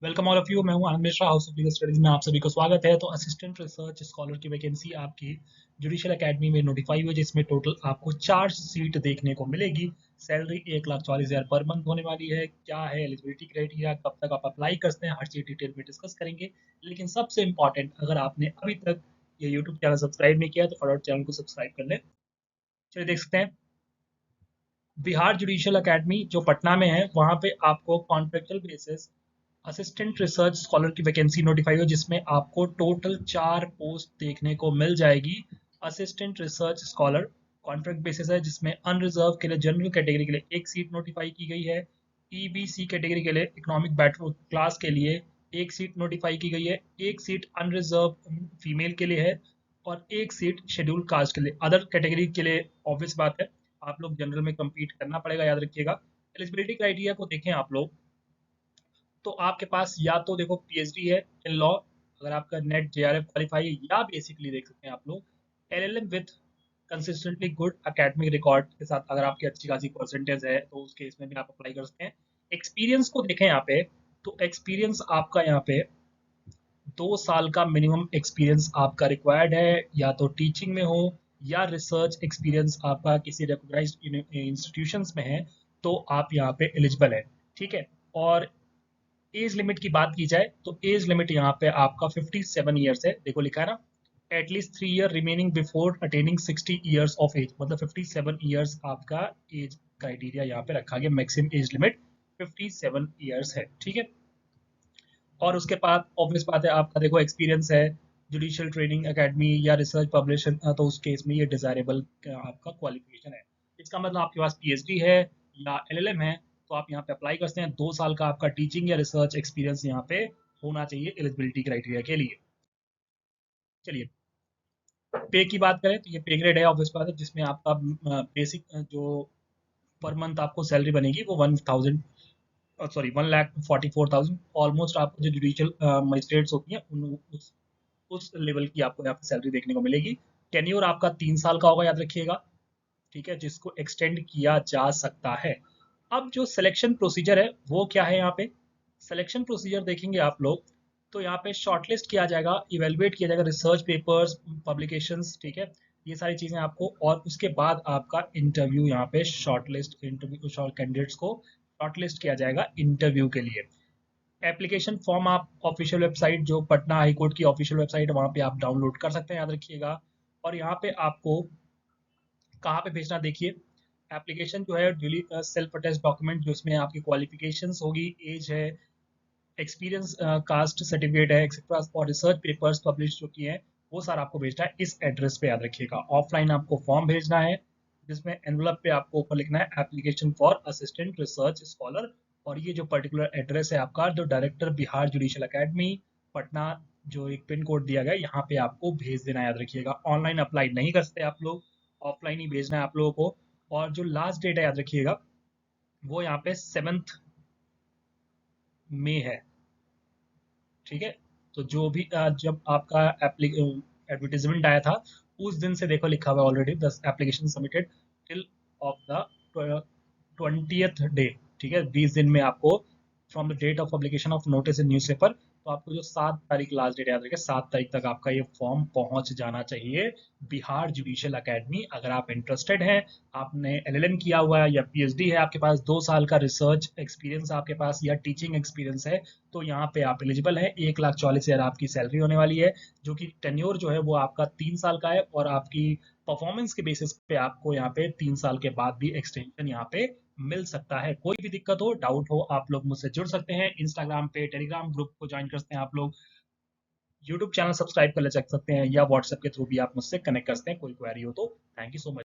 Welcome all of you. मैं हूं Anand Mishra, house of legal studies में आप सभी को स्वागत है। तो असिस्टेंट रिसर्च स्कॉलर की वैकेंसी आपकी जुडिशियल एकेडमी में नोटिफाई हुई, जिसमें टोटल आपको 4 सीट देखने को मिलेगी। सैलरी 1,40,000 पर मंथ होने वाली है। क्या है एलिजिबिलिटी क्राइटेरिया, कब तक आप अप्लाई कर सकते हैं, हर चीज डिटेल में डिस्कस करेंगे। लेकिन सबसे इंपॉर्टेंट, अगर आपने अभी तक ये यूट्यूब चैनल सब्सक्राइब नहीं किया तो फटाफट चैनल को सब्सक्राइब कर लें। चलिए देख सकते हैं, बिहार जुडिशियल एकेडमी जो पटना में है, वहां पे आपको contractual basis assistant research scholar की वैकेंसी नोटिफाई हो, जिसमें आपको टोटल 4 पोस्ट देखने को मिल जाएगी। Assistant research scholar contract basis है, जिसमें अनरिजर्व के लिए जनरल कैटेगरी के लिए 1 सीट नोटिफाई की गई है। ईबीसी कैटेगरी के लिए इकोनॉमिक बैकवर्ड क्लास के लिए 1 सीट नोटिफाई की गई है। 1 सीट अनरिजर्व फीमेल के लिए है और 1 सीट शेड्यूल कास्ट के लिए। अदर कैटेगरी के लिए ऑब्वियस बात है, आप लोग जनरल में compete करना पड़ेगा, याद रखिएगा। एलिजिबिलिटी क्राइटेरिया को देखें आप लोग, तो आपके पास या तो देखो पीएचडी है इन लॉ, अगर आपका नेट जेआरएफ क्वालिफाई है, या बेसिकली देख सकते हैं आप लोग LLM with consistently good academic record के साथ। अगर आपकी अच्छी खासी परसेंटेज है तो उस केस में भी आप अप्लाई कर सकते हैं। एक्सपीरियंस को देखें यहाँ पे, तो एक्सपीरियंस आपका यहाँ पे 2 साल का मिनिमम एक्सपीरियंस आपका रिक्वायर्ड है, या तो टीचिंग में हो या रिसर्च एक्सपीरियंस आपका किसी रिकॉग्नाइज्ड इंस्टीट्यूशंस में है, तो आप यहाँ पे एलिजिबल है। ठीक है। और एज लिमिट की बात की जाए तो एज लिमिट यहाँ पे आपका 57 ईयर्स है। देखो लिखा है ना, at least 3 year remaining before attaining 60 years of age, मतलब 57 ईयर्स आपका एज क्राइटेरिया यहाँ पे रखा गया। मैक्सिमम एज लिमिट 57 ईयर्स है। ठीक है। और उसके बाद ऑब्वियस बात है, आपका देखो एक्सपीरियंस है जुडिशियल ट्रेनिंग एकेडमी या रिसर्च पब्लिशन, तो उस केस में ये डिजायरेबल आपका क्वालिफिकेशन है। इसका मतलब आपके पास पीएचडी है या एलएलएम है, तो आप यहाँ पे अप्लाई करते हैं। 2 साल का आपका टीचिंग या रिसर्च एक्सपीरियंस यहाँ पे होना चाहिए एलिजिबिलिटी क्राइटेरिया के लिए। चलिए, पे की बात करें तो ये पे ग्रेड है, ऑब्वियस बात है, जिसमें आपका बेसिक जो पर मंथ आपको सैलरी बनेगी वो 1,44,000। ऑलमोस्ट आपको जो जुडिशियल मजिस्ट्रेट्स होती हैं उस लेवल की आपको यहाँ पे सैलरी देखने को मिलेगी। टेन्योर आपका 3 साल का होगा, याद रखिएगा। ठीक है, जिसको एक्सटेंड किया जा सकता है। अब जो सिलेक्शन प्रोसीजर है वो क्या है, यहाँ पे सिलेक्शन प्रोसीजर देखेंगे आप लोग, तो यहाँ पे शॉर्टलिस्ट किया जाएगा, इवेलुएट किया जाएगा रिसर्च पेपर्स, पब्लिकेशंस। ठीक है, ये सारी चीजें आपको, और उसके बाद आपका इंटरव्यू, यहाँ पे शॉर्टलिस्ट इंटरव्यू, शॉर्ट कैंडिडेट्स को शॉर्टलिस्ट किया जाएगा इंटरव्यू के लिए। एप्लीकेशन फॉर्म आप ऑफिशियल वेबसाइट, जो पटना हाई कोर्ट की ऑफिशियल वेबसाइट है, वहाँ पे आप डाउनलोड कर सकते हैं, याद रखिएगा। और यहाँ पे आपको कहाँ पे भेजना, देखिए एप्लीकेशन जो है ड्यूली सेल्फ अटेस्ट डॉक्यूमेंट, जो इसमें आपकी क्वालिफिकेशंस होगी, एज है, एक्सपीरियंस, कास्ट सर्टिफिकेट है, एक्सेट्रा, और रिसर्च पेपर्स पब्लिश जो किए हैं, वो सारा आपको भेजना है इस एड्रेस पे, याद रखिएगा। ऑफलाइन आपको फॉर्म भेजना है, जिसमें एनवलप पे आपको ऊपर लिखना है application for assistant research scholar. और ये जो पर्टिकुलर एड्रेस है आपका, जो director Bihar judicial academy Patna, जो एक पिन कोड दिया गया है, यहाँ पे आपको भेज देना है, याद रखिएगा। ऑनलाइन अप्लाई नहीं कर सकते आप लोग, ऑफलाइन ही भेजना है आप लोगों को। और जो लास्ट डेट है, याद रखिएगा, वो यहाँ पे 7 मई है। ठीक है। तो जो भी जब आपका एडवर्टीजमेंट आया था, उस दिन से देखो लिखा हुआ already 10 application submitted till of the 20th day. ठीक है, 20 दिन में आपको from the date of publication of notice in newspaper, तो आपको जो 7 तारीख लास्ट डेट, याद रखिए 7 तारीख तक आपका ये फॉर्म पहुंच जाना चाहिए बिहार जुडिशियल एकेडमी। अगर आप इंटरेस्टेड हैं, आपने एलएलएम किया हुआ है या पीएचडी है आपके पास, 2 साल का रिसर्च एक्सपीरियंस आपके पास या टीचिंग एक्सपीरियंस है, तो यहाँ पे आप एलिजिबल है। 1,40,000 आपकी सैलरी होने वाली है, जो कि टेन्योर जो है वो आपका 3 साल का है, और आपकी परफॉर्मेंस के बेसिस पे आपको यहाँ पे 3 साल के बाद भी एक्सटेंशन यहाँ पे मिल सकता है। कोई भी दिक्कत हो, डाउट हो, आप लोग मुझसे जुड़ सकते हैं। इंस्टाग्राम पे, टेलीग्राम ग्रुप को ज्वाइन कर सकते हैं आप लोग, यूट्यूब चैनल सब्सक्राइब कर ले सकते हैं, या व्हाट्सएप के थ्रू भी आप मुझसे कनेक्ट कर सकते हैं, कोई क्वेरी हो तो। Thank you so much.